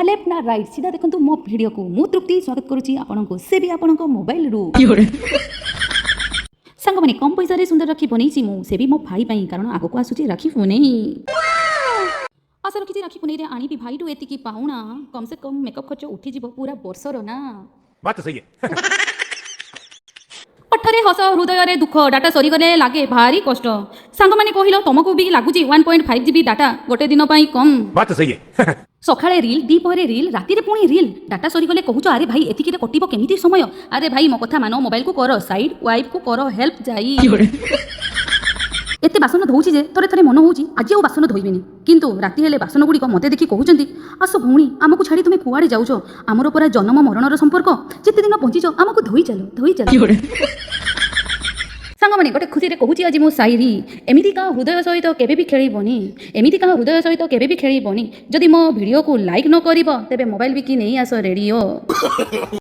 ना लेफ्ट ना राइट सीधा देखो मो वीडियो को मु तृप्ति स्वागत करुच्ची आपनको से भी आपनको मोबाइल रु सांग मैंने कम पैसा रे सुंदर राखी बनई मु से भी मो भाई पाई कारण आगको आसुची राखी पुनेई आशा रखी राखी पुनेई रे आनी भाई टू एतिकी पाउना कम से कम मेकअप खर्च उठी जीव पूरा वर्षर ना बात तो सही है। पठरे हस हृदय रे दुख डाटा सरी गले लागे भारी कष्ट सांग माने कहिलो तुमको भी लागुची 1.5 जीबी डाटा गोटे दिन पाई कम बात तो सही है। सकाळे रील दीपहरे रील राति रे पुणी रील डाटा सरी गले कहूच अरे भाई एतिकी रे कटिबो केमिति समय अरे भाई मो कथा मानो मोबाइल को कर साइड वाइफ को कर हेल्प जाई एते बासन धोउची जे थरे थरे मन होउची आज आ बासन धोइबेनी किंतु राति हेले बासन गुडी मते देखि कहउचंती आस भौणी आमको छाड़ी तुमे कुआडे जाउछो आमर परा जन्म मरणर संपर्क जेते दिन पहुंचीछो आमको धोई चलो सांग माने गोटे खुशी रे कहूची आज मो साइरी एमिति का हृदय सहित केबे भी खेळीबनी एमिति का हृदय सहित केबे भी खेळीबनी जदि मो वीडियो को लाइक न करिवो तेबे मोबाइल भी कि नहीं आस रेडियो